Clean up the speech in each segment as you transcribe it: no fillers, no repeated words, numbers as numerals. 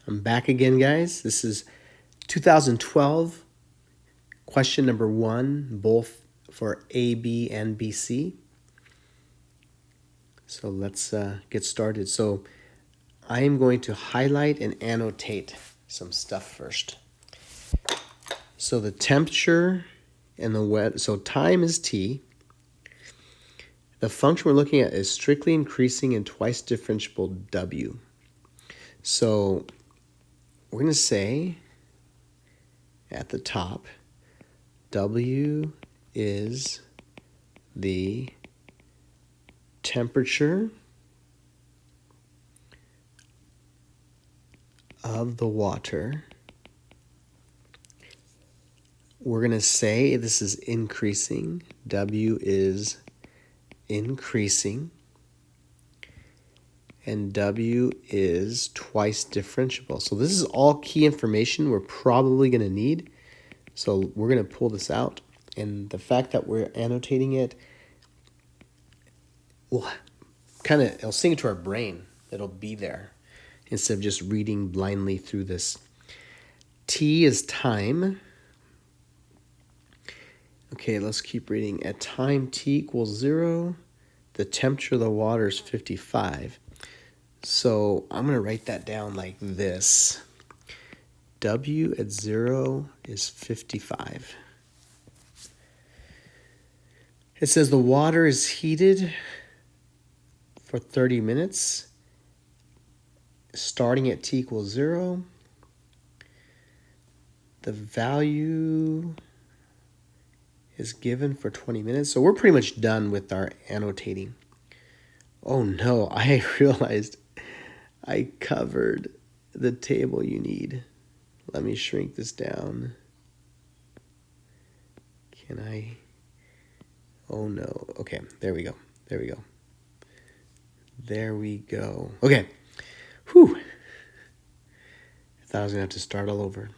I'm back again, guys. This is 2012, question number 1, both for A, B, and BC. So let's get started. So I am going to highlight and annotate some stuff first. So the temperature and the weather, so time is T. The function we're looking at is strictly increasing and twice differentiable W. So we're going to say at the top, W is the temperature of the water. We're going to say this is increasing. W is increasing. And W is twice differentiable. So this is all key information we're probably going to need. So we're going to pull this out. And the fact that we're annotating it will it'll sink into our brain. It'll be there instead of just reading blindly through this. T is time. Okay, let's keep reading. At time T equals 0, the temperature of the water is 55. So I'm going to write that down like this. W at 0 is 55. It says the water is heated for 30 minutes, starting at T equals 0. The value is given for 20 minutes. So we're pretty much done with our annotating. Oh no, I realized I covered the table you need. Let me shrink this down. Can I? Oh no. Okay, there we go. There we go. There we go. Okay. Whew. I thought I was going to have to start all over.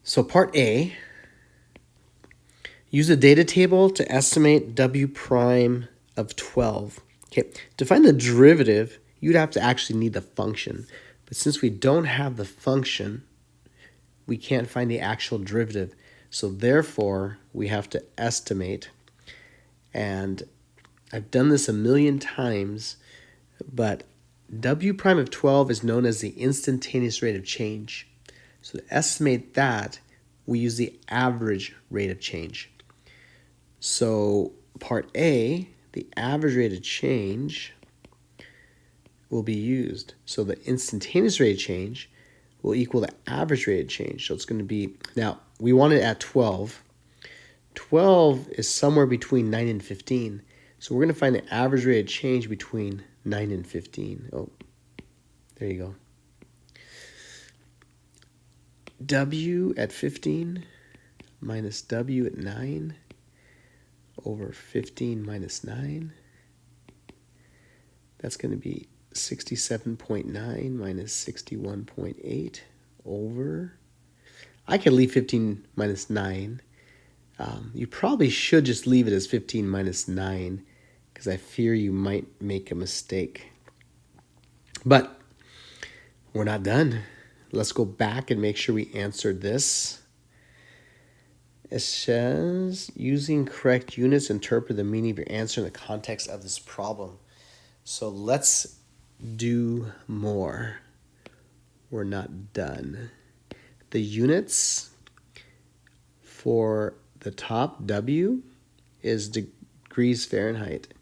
So part A, use a data table to estimate W prime of 12. Okay, to find the derivative, you'd have to actually need the function. But since we don't have the function, we can't find the actual derivative. So therefore, we have to estimate. And I've done this a million times, but W prime of 12 is known as the instantaneous rate of change. So to estimate that, we use the average rate of change. So part A, the average rate of change will be used. So the instantaneous rate of change will equal the average rate of change. So it's going to be, now we want it at 12. 12 is somewhere between 9 and 15. So we're going to find the average rate of change between 9 and 15. Oh, there you go. W at 15 minus W at 9 over 15 minus 9. That's going to be 67.9 minus 61.8 over. I could leave 15 minus 9. You probably should just leave it as 15 minus 9 because I fear you might make a mistake. But we're not done. Let's go back and make sure we answered this. It says, using correct units, interpret the meaning of your answer in the context of this problem. So let's do more. We're not done. The units for the top W is degrees Fahrenheit.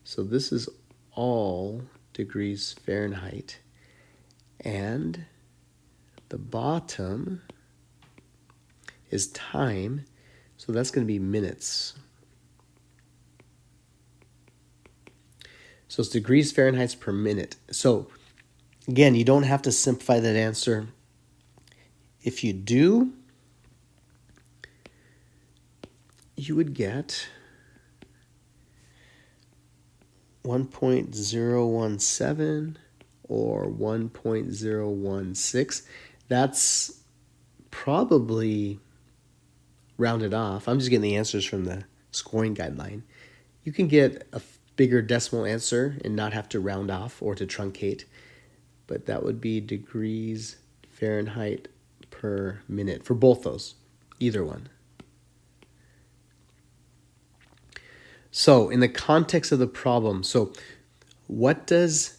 So this is all degrees Fahrenheit. And the bottom is time, so that's going to be minutes. So it's degrees Fahrenheit per minute. So again, you don't have to simplify that answer. If you do, you would get 1.017 or 1.016. That's probably rounded off. I'm just getting the answers from the scoring guideline. You can get a bigger decimal answer and not have to round off or to truncate. But that would be degrees Fahrenheit per minute for both those, either one. So in the context of the problem, so what does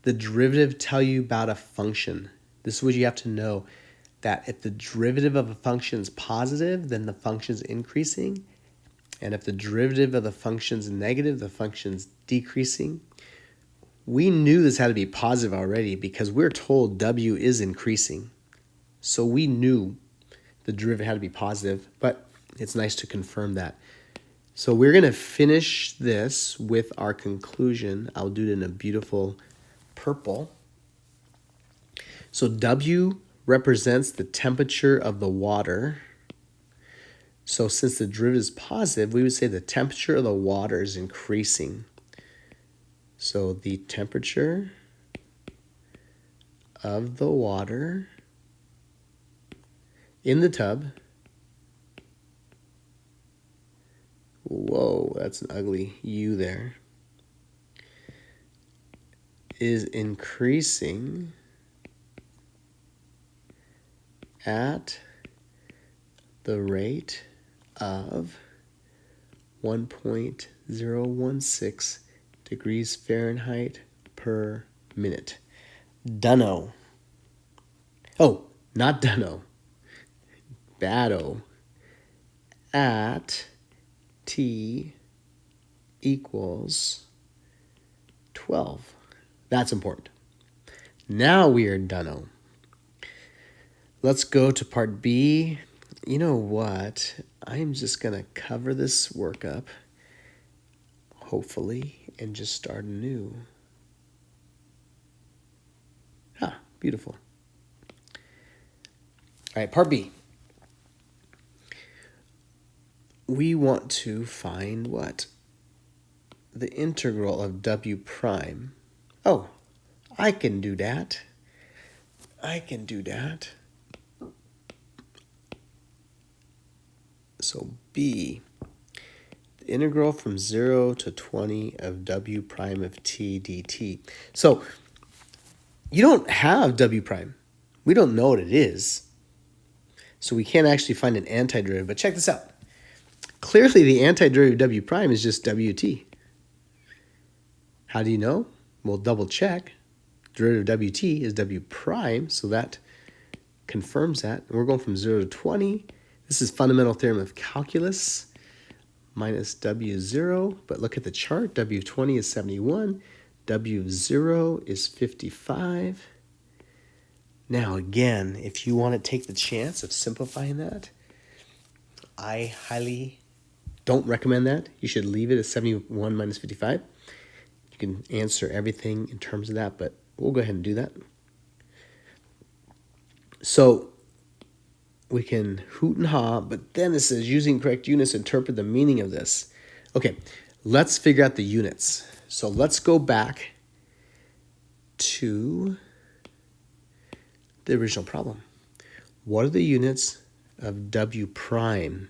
the derivative tell you about a function? This is what you have to know, that if the derivative of a function is positive, then the function is increasing. And if the derivative of the function is negative, the function is decreasing. We knew this had to be positive already because we're told W is increasing. So we knew the derivative had to be positive, but it's nice to confirm that. So we're going to finish this with our conclusion. I'll do it in a beautiful purple. So W represents the temperature of the water. So since the derivative is positive, we would say the temperature of the water is increasing. So the temperature of the water in the tub, whoa, that's an ugly U there, is increasing at the rate of 1.016 degrees Fahrenheit per minute. Dunno. Oh, not dunno. Bado. At T equals 12. That's important. Now we are dunno. Let's go to part B. You know what? I'm just going to cover this workup, hopefully, and just start anew. Ah, beautiful. All right, part B. We want to find what? The integral of W prime. Oh, I can do that. I can do that. So B, the integral from 0 to 20 of W prime of t dt. So you don't have W prime. We don't know what it is. So we can't actually find an antiderivative. But check this out. Clearly the antiderivative of W prime is just WT. How do you know? Well, double check. Derivative of WT is W prime, so that confirms that. And we're going from 0 to 20. This is fundamental theorem of calculus minus W0. But look at the chart. W20 is 71. W0 is 55. Now, again, if you want to take the chance of simplifying that, I highly don't recommend that. You should leave it as 71 minus 55. You can answer everything in terms of that, but we'll go ahead and do that. So we can hoot and ha, but then it says using correct units, interpret the meaning of this. Okay, let's figure out the units. So let's go back to the original problem. What are the units of W prime?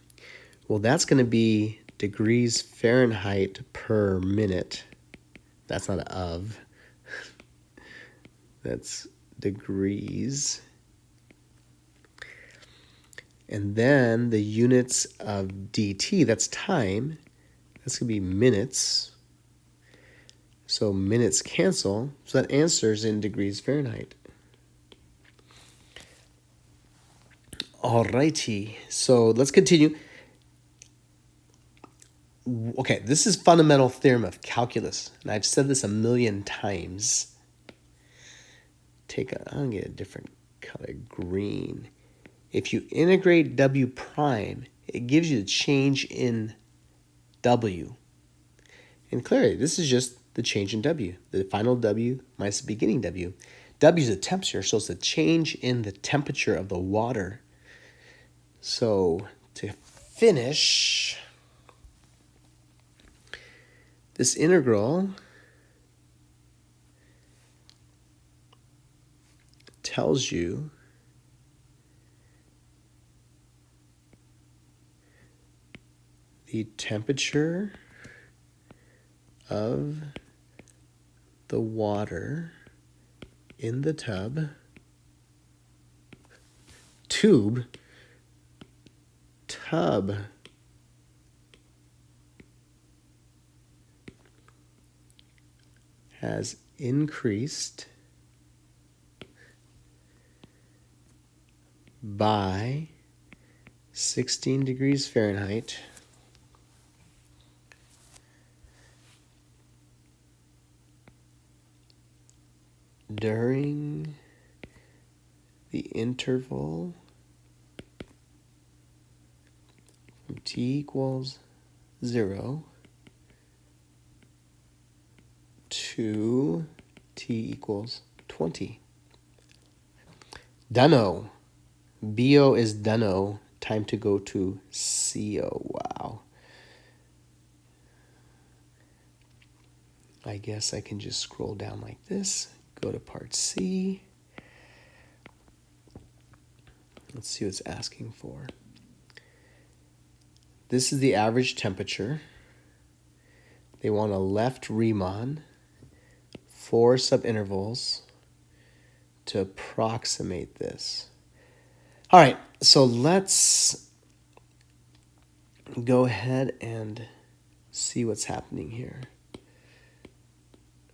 Well, that's going to be degrees Fahrenheit per minute. That's not of. That's degrees. And then the units of dt, that's time. That's going to be minutes. So minutes cancel. So that answers in degrees Fahrenheit. Alrighty. So let's continue. Okay, this is fundamental theorem of calculus. And I've said this a million times. I'm going to get a different color, green. If you integrate W prime, it gives you the change in W. And clearly, this is just the change in W. The final W minus the beginning W. W is the temperature, so it's the change in the temperature of the water. So to finish, this integral tells you the temperature of the water in the tub has increased by 16 degrees Fahrenheit during the interval from t equals 0 to t equals 20. Dunno. BO is dunno. Time to go to CO. Wow. I guess I can just scroll down like this. Go to part C. Let's see what it's asking for. This is the average temperature. They want a left Riemann, 4 subintervals to approximate this. All right, so let's go ahead and see what's happening here.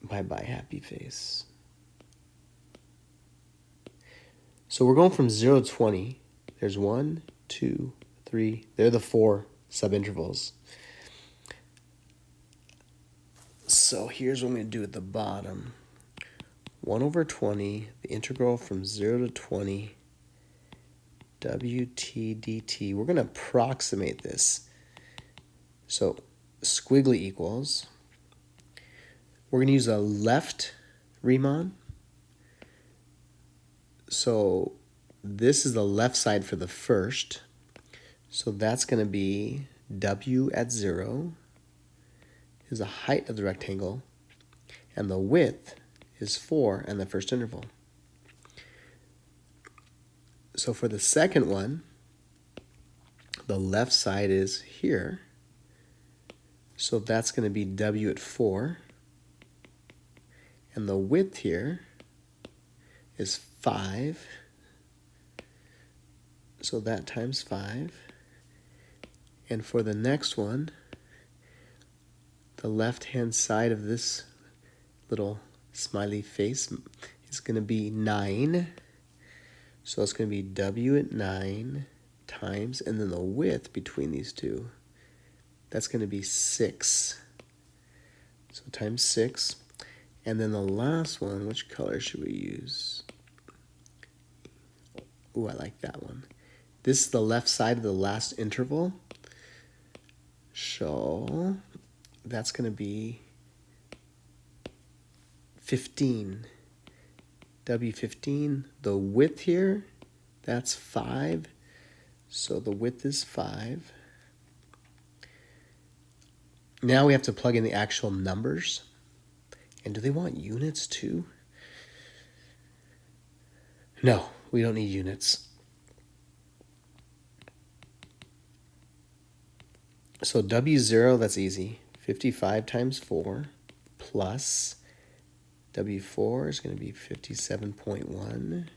Bye-bye, happy face. So we're going from 0 to 20. There's 1, 2, 3. They're the 4 subintervals. So here's what I'm going to do at the bottom. 1 over 20, the integral from 0 to 20, WT dt. We're going to approximate this. So squiggly equals. We're going to use a left Riemann. So this is the left side for the first. So that's going to be W at 0 is the height of the rectangle, and the width is 4 in the first interval. So for the second one, the left side is here. So that's going to be W at 4. And the width here is 5. So that times 5. And for the next one, the left-hand side of this little smiley face is going to be 9. So it's going to be W at 9 times, and then the width between these two, that's going to be 6. So times 6. And then the last one, which color should we use? Ooh, I like that one. This is the left side of the last interval. So that's going to be 15. W15. The width here, that's 5. So the width is 5. Now we have to plug in the actual numbers. And do they want units too? No, we don't need units. So W0, that's easy. 55 times 4 plus W4 is going to be 57.1. And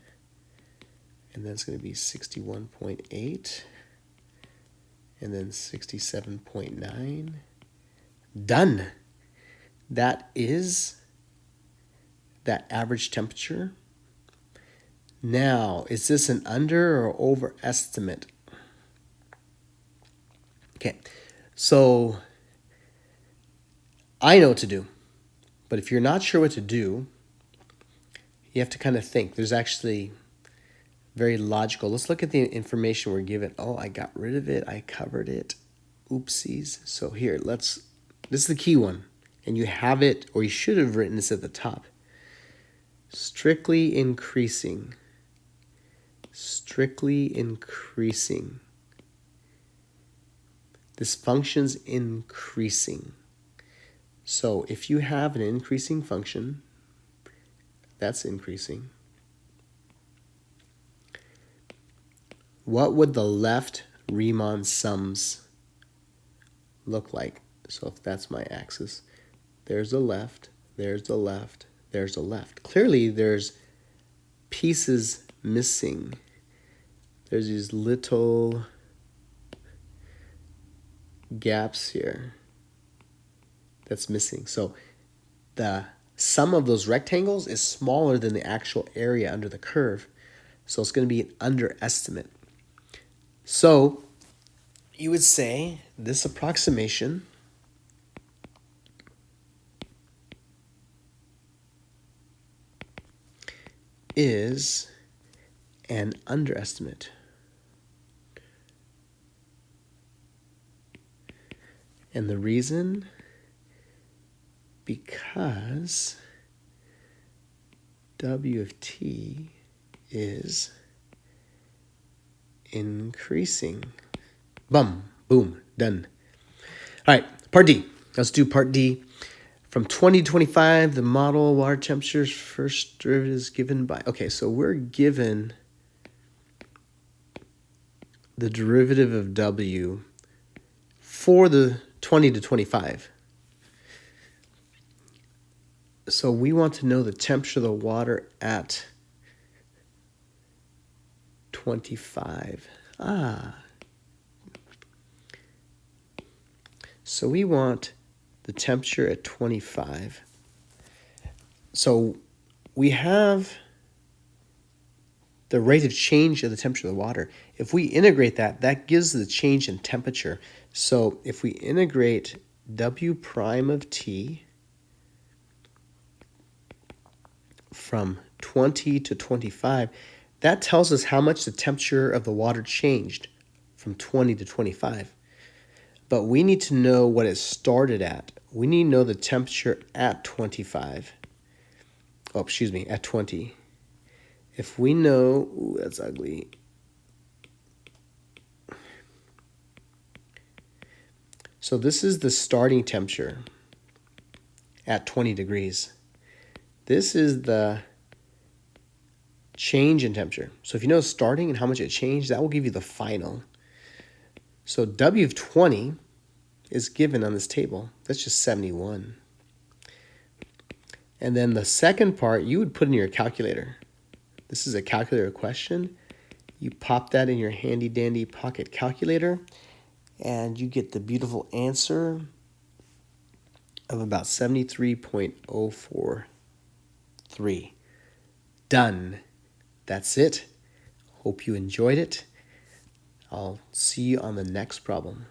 then it's going to be 61.8. And then 67.9. Done. That is that average temperature. Now, is this an under or over estimate? Okay, so I know what to do. But if you're not sure what to do, you have to kind of think. There's actually very logical. Let's look at the information we're given. Oh, I got rid of it. I covered it. Oopsies. So here, this is the key one. And you have it, or you should have written this at the top. Strictly increasing. Strictly increasing. This function's increasing. So if you have an increasing function, that's increasing. What would the left Riemann sums look like? So if that's my axis, there's the left, there's the left, there's the left. Clearly, there's pieces missing. There's these little gaps here that's missing. So the sum of those rectangles is smaller than the actual area under the curve. So it's going to be an underestimate. So you would say this approximation is an underestimate. And the reason? Because W of t is increasing. Boom, done. All right, part D. Let's do part D. From 20 to 25, the model water temperature's first derivative is given by... Okay, so we're given the derivative of W for the 20 to 25. So we want to know the temperature of the water at 25. So we want the temperature at 25. So we have the rate of change of the temperature of the water. If we integrate that, that gives the change in temperature. So if we integrate W prime of t from 20 to 25, that tells us how much the temperature of the water changed from 20 to 25. But we need to know what it started at. We need to know the temperature at 25. Oh, excuse me, at 20. If we know, ooh, that's ugly. So this is the starting temperature at 20 degrees. This is the change in temperature. So if you know starting and how much it changed, that will give you the final. So W of 20 is given on this table. That's just 71. And then the second part, you would put in your calculator. This is a calculator question. You pop that in your handy dandy pocket calculator and you get the beautiful answer of about 73.043. Done. That's it. Hope you enjoyed it. I'll see you on the next problem.